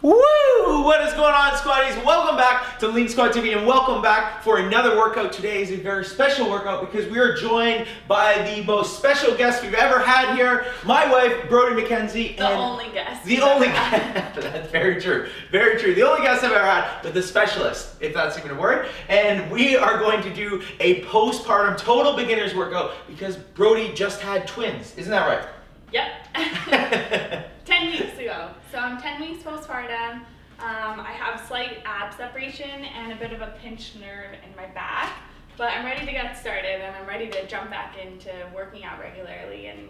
Woo! What is going on, squaddies? Welcome back to Lean Squad TV and welcome back for another workout. Today is a very special workout because we are joined by the most special guest we've ever had here, my wife, Brody McKenzie. The only guest. The only guest. That's very true. Very true. The only guest I've ever had, but the specialist, if that's even a word. And we are going to do a postpartum total beginners workout because Brody just had twins. Isn't that right? Yep. 10 weeks ago. So I'm 10 weeks postpartum. I have slight ab separation and a bit of a pinched nerve in my back, but I'm ready to get started and I'm ready to jump back into working out regularly and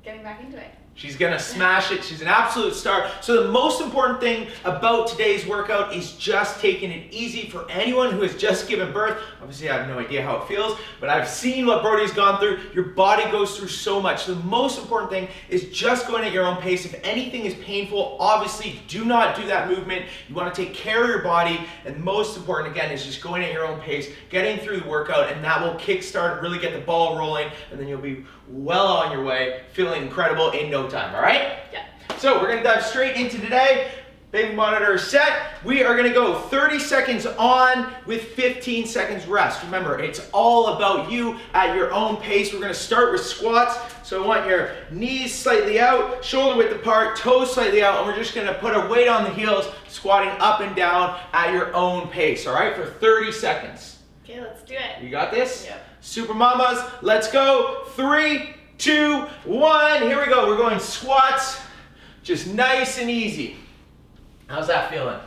getting back into it. She's gonna smash it. She's an absolute star. So the most important thing about today's workout is just taking it easy for anyone who has just given birth. Obviously, I have no idea how it feels, but I've seen what Brody's gone through. Your body goes through so much. The most important thing is just going at your own pace. If anything is painful, obviously do not do that movement. You wanna take care of your body, and most important, again, is just going at your own pace, getting through the workout, and that will kickstart, really get the ball rolling, and then you'll be well on your way, feeling incredible in no time, all right? Yeah. So we're gonna dive straight into today. Baby monitor is set. We are gonna go 30 seconds on with 15 seconds rest. Remember, it's all about you at your own pace. We're gonna start with squats. So I want your knees slightly out, shoulder width apart, toes slightly out, and we're just gonna put our weight on the heels, squatting up and down at your own pace, all right, for 30 seconds. Okay, let's do it. You got this? Yep. Super mamas, let's go. 3, 2, 1. Here we go. We're going squats, just nice and easy. How's that feeling?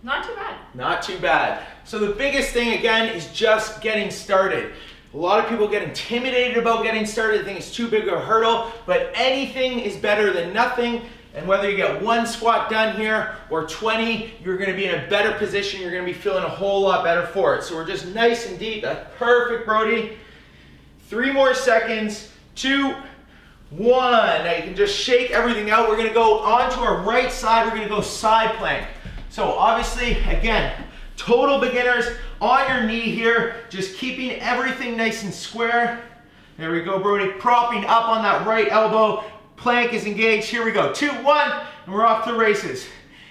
Not too bad. Not too bad. So the biggest thing, again, is just getting started. A lot of people get intimidated about getting started. They think it's too big of a hurdle, but anything is better than nothing. And whether you get one squat done here or 20, you're gonna be in a better position. You're gonna be feeling a whole lot better for it. So we're just nice and deep. That's perfect, Brody. 3 more seconds. 2, 1. Now you can just shake everything out. We're gonna go onto our right side. We're gonna go side plank. So obviously, again, total beginners on your knee here, just keeping everything nice and square. There we go, Brody. Propping up on that right elbow. Plank is engaged. Here we go. 2, 1, and we're off to the races.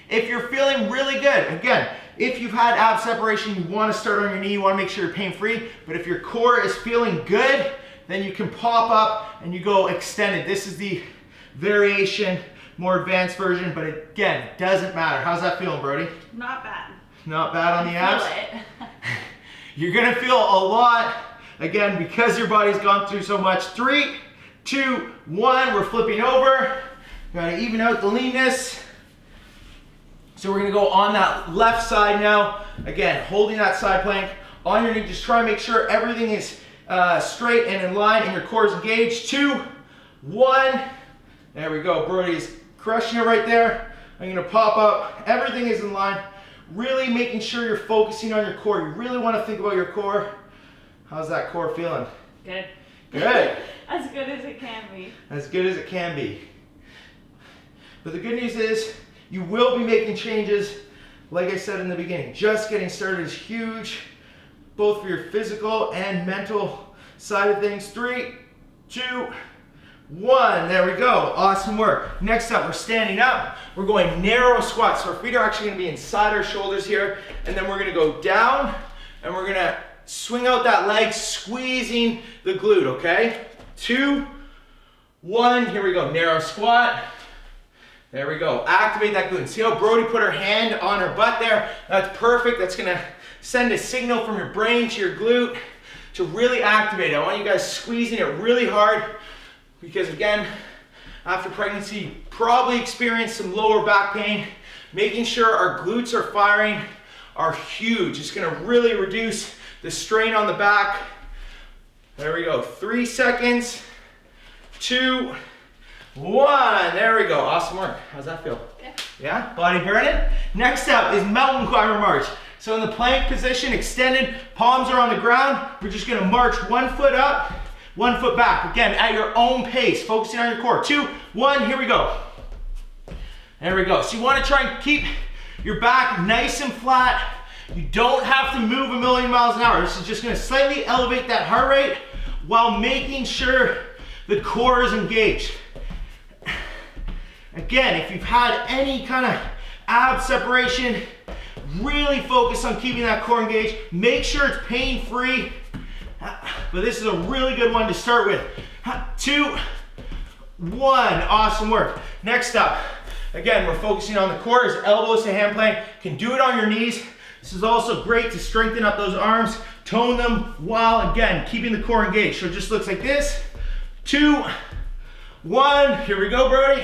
If you're feeling really good, again, if you've had ab separation, you want to start on your knee, you want to make sure you're pain-free, but if your core is feeling good, then you can pop up and you go extended. This is the variation, more advanced version, but again, it doesn't matter. How's that feeling, Brody? Not bad. Not bad on the abs? Feel it. You're gonna feel a lot, again, because your body's gone through so much. 3, 2, 1, we're flipping over. Gotta even out the leanness. So we're gonna go on that left side now. Again, holding that side plank on your knee. Just try and make sure everything is straight and in line and your core is engaged. 2, 1. There we go. Brody's crushing it right there. I'm gonna pop up. Everything is in line. Really making sure you're focusing on your core. You really wanna think about your core. How's that core feeling? Good. Good. As good as it can be. As good as it can be. But the good news is you will be making changes. Like I said in the beginning, just getting started is huge, both for your physical and mental side of things. 3, 2, 1. There we go. Awesome work. Next up, we're standing up. We're going narrow squats. So our feet are actually going to be inside our shoulders here. And then we're going to go down and we're going to swing out that leg, squeezing the glute, okay? 2, 1. Here we go. Narrow squat. There we go. Activate that glute. See how Brody put her hand on her butt there? That's perfect. That's going to send a signal from your brain to your glute to really activate it. I want you guys squeezing it really hard because, again, after pregnancy, you probably experience some lower back pain. Making sure our glutes are firing are huge. It's going to really reduce the strain on the back. There we go. 3 seconds. 2, 1. There we go. Awesome work. How's that feel? Yeah. Yeah? Body burning? Next up is Mettenberger March. So in the plank position, extended, palms are on the ground. We're just gonna march 1 foot up, 1 foot back. Again, at your own pace, focusing on your core. 2, 1, here we go. There we go. So you wanna try and keep your back nice and flat. You don't have to move a million miles an hour. This is just gonna slightly elevate that heart rate while making sure the core is engaged. Again, if you've had any kind of ab separation. Really focus on keeping that core engaged. Make sure it's pain-free. But this is a really good one to start with. 2, 1, awesome work. Next up, again, we're focusing on the core, is elbows to hand plank. Can do it on your knees. This is also great to strengthen up those arms, tone them while, again, keeping the core engaged. So it just looks like this. 2, 1, here we go, Brody.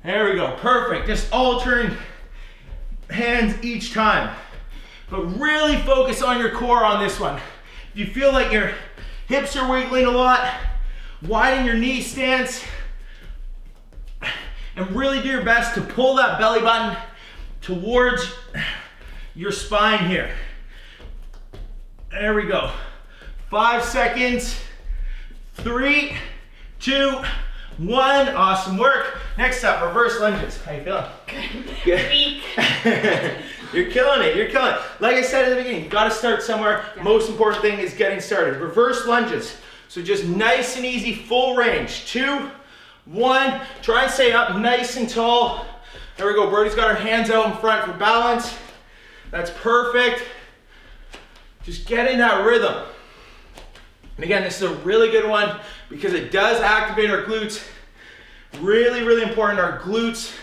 There we go, perfect. Just altering hands each time. But really focus on your core on this one. If you feel like your hips are wiggling a lot, widen your knee stance, and really do your best to pull that belly button towards your spine here. There we go. 5 seconds. 3, 2, 1. Awesome work. Next up, reverse lunges. How you feeling? Good. Weak. You're killing it. You're killing it. Like I said at the beginning, you got to start somewhere. Yeah. Most important thing is getting started. Reverse lunges. So just nice and easy, full range. 2, 1. Try and stay up nice and tall. There we go. Brody's got her hands out in front for balance. That's perfect. Just get in that rhythm. And again, this is a really good one because it does activate our glutes. Really, really important. Our glutes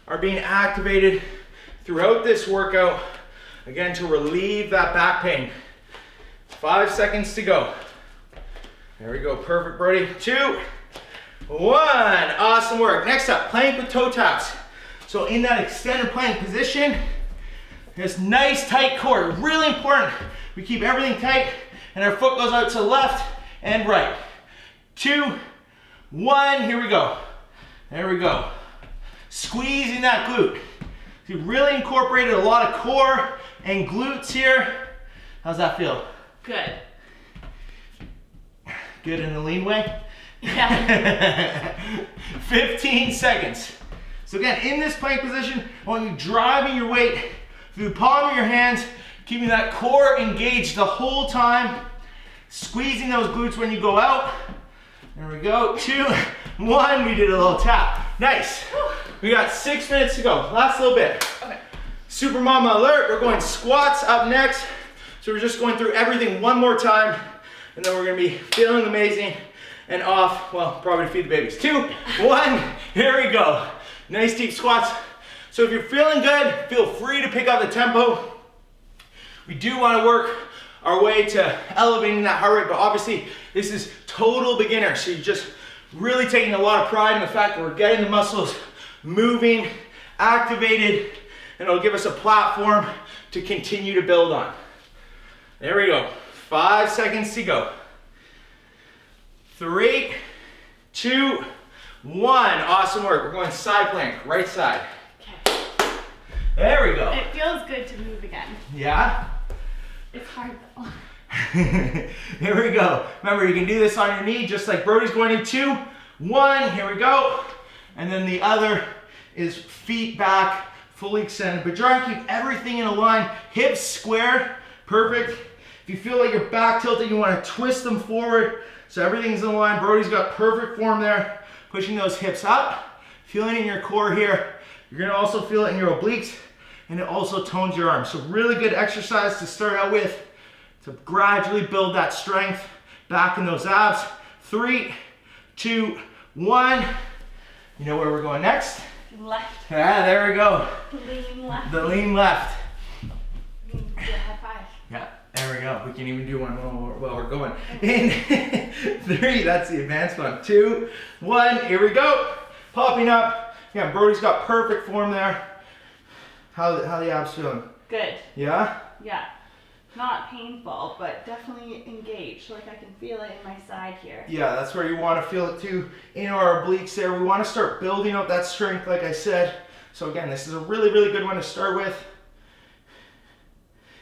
are being activated throughout this workout, again, to relieve that back pain. 5 seconds to go. There we go. Perfect, Brody. 2, 1. Awesome work. Next up, plank with toe taps. So in that extended plank position, this nice tight core. Really important. We keep everything tight and our foot goes out to left and right. 2, 1. Here we go. There we go. Squeezing that glute. So you really incorporated a lot of core and glutes here. How's that feel? Good. Good in a lean way? Yeah. 15 seconds. So again, in this plank position, I want you driving your weight through the palm of your hands, keeping that core engaged the whole time, squeezing those glutes when you go out. There we go. 2, 1. We did a little tap. Nice. We got 6 minutes to go. Last little bit. Okay. Super Mama alert. We're going squats up next. So we're just going through everything one more time, and then we're going to be feeling amazing and off. Well, probably to feed the babies. 2, 1. Here we go. Nice deep squats. So if you're feeling good, feel free to pick up the tempo. We do want to work our way to elevating that heart rate, but obviously this is total beginner. So you're just really taking a lot of pride in the fact that we're getting the muscles moving, activated, and it'll give us a platform to continue to build on. There we go. 5 seconds to go. 3, 2, 1. Awesome work. We're going side plank, right side. Okay. There we go. It feels good to move again. Yeah? It's hard though. Here we go. Remember, you can do this on your knee, just like Brody's going in. 2, 1. Here we go. And then the other is feet back, fully extended. But try and keep everything in a line. Hips square. Perfect. If you feel like your back tilted, you want to twist them forward so everything's in line. Brody's got perfect form there. Pushing those hips up. Feeling it in your core here. You're going to also feel it in your obliques. And it also tones your arms. So really good exercise to start out with to gradually build that strength back in those abs. 3, 2, 1. You know where we're going next? Left. Yeah, there we go. Lean left. The lean left. Do a high five. Yeah, there we go. We can even do one while we're going. In 3, that's the advanced one. 2, 1, here we go. Popping up. Yeah, Brody's got perfect form there. How the abs feeling? Good. Yeah? Yeah. Not painful, but definitely engaged. Like I can feel it in my side here. Yeah, that's where you want to feel it too. In our obliques there. We want to start building up that strength, like I said. So again, this is a really, really good one to start with.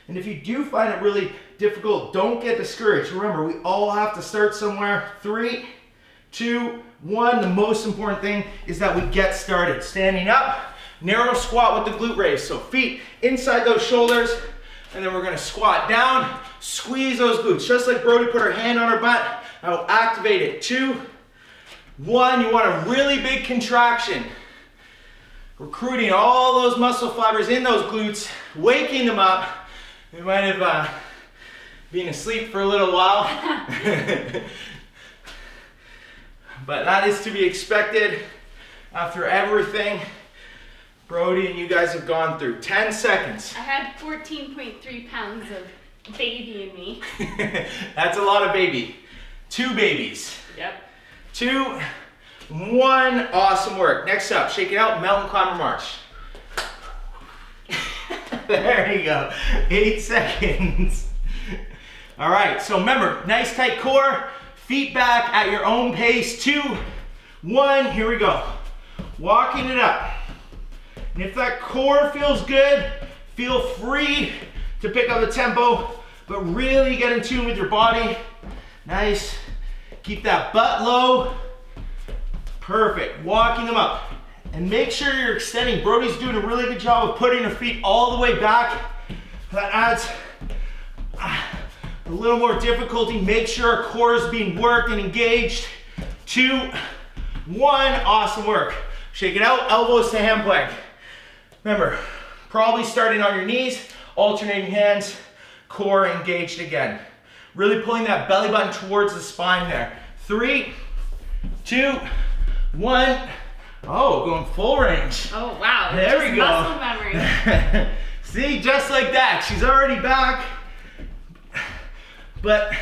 And if you do find it really difficult, don't get discouraged. Remember, we all have to start somewhere. 3, 2, 1. The most important thing is that we get started. Standing up, narrow squat with the glute raise. So feet inside those shoulders, and then we're gonna squat down, squeeze those glutes. Just like Brody put her hand on her butt, I'll activate it. 2, 1, you want a really big contraction. recruiting all those muscle fibers in those glutes, waking them up. You might have been asleep for a little while. But that is to be expected after everything Brody and you guys have gone through. 10 seconds. I had 14.3 pounds of baby in me. That's a lot of baby. 2 babies. Yep. 2, 1, awesome work. Next up, shake it out, Mountain Climber March. There you go, 8 seconds. All right, so remember, nice tight core, feet back at your own pace. 2, 1, here we go. Walking it up. And if that core feels good, feel free to pick up the tempo, but really get in tune with your body. Nice. Keep that butt low. Perfect. Walking them up. And make sure you're extending. Brody's doing a really good job of putting her feet all the way back. That adds a little more difficulty. Make sure our core is being worked and engaged. 2, 1, awesome work. Shake it out, elbows to hand plank. Remember, probably starting on your knees, alternating hands, core engaged again. Really pulling that belly button towards the spine there. 3, 2, 1. Oh, going full range. Oh, wow. There we go. Muscle memory. See, just like that. She's already back. But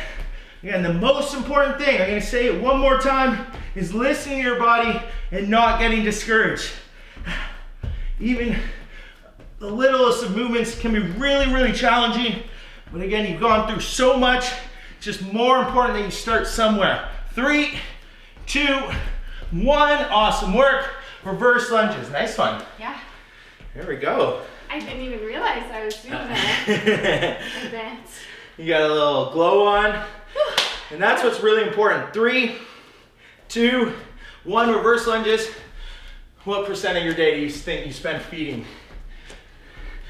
again, the most important thing, I'm going to say it one more time, is listening to your body and not getting discouraged. Even the littlest of movements can be really, really challenging. But again, you've gone through so much. It's just more important that you start somewhere. 3, 2, 1. Awesome work. Reverse lunges. Nice one. Yeah. There we go. I didn't even realize I was doing that. Advanced. You got a little glow on. And that's what's really important. 3, 2, 1. Reverse lunges. What percent of your day do you think you spend feeding?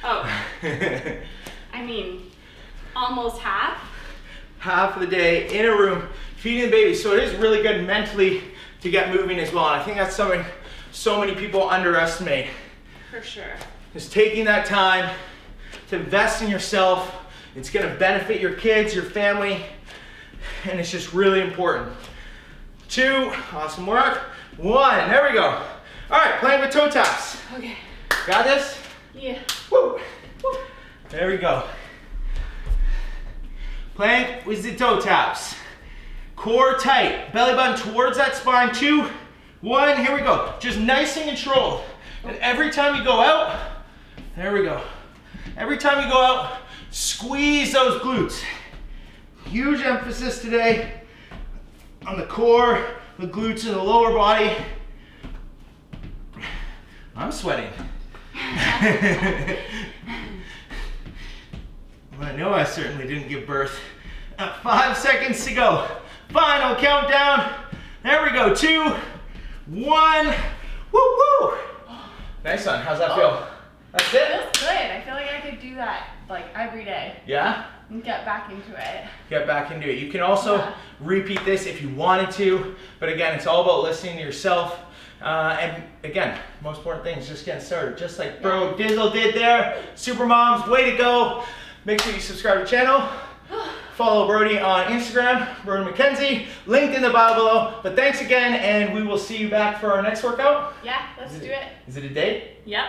Oh. I mean, almost half. Half of the day in a room feeding the baby. So it is really good mentally to get moving as well. And I think that's something so many people underestimate. For sure. Is taking that time to invest in yourself. It's going to benefit your kids, your family, and it's just really important. 2, awesome work. 1, there we go. All right, plank with toe taps. Okay. Got this? Yeah. Woo. Woo. There we go. Plank with the toe taps. Core tight, belly button towards that spine. 2, 1, here we go. Just nice and controlled. And every time you go out, there we go. Every time you go out, squeeze those glutes. Huge emphasis today on the core, the glutes, and the lower body. I'm sweating. I know I certainly didn't give birth. 5 seconds to go. Final countdown. There we go. 2, 1. Woo woo. Nice one. How's that feel? That's it? Feels good. I feel like I could do that like every day. Yeah? And get back into it. Get back into it. You can also repeat this if you wanted to, but again, it's all about listening to yourself. And again, most important thing is just getting started, just like Bro Dizzle did there. Super moms, way to go. Make sure you subscribe to the channel. Follow Brody on Instagram, Brody McKenzie, linked in the bio below. But thanks again, and we will see you back for our next workout. Yeah, let's do it. Is it a date? Yep.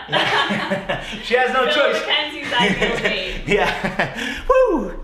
She has no choice. Mackenzie's ideal date. Yeah. Woo!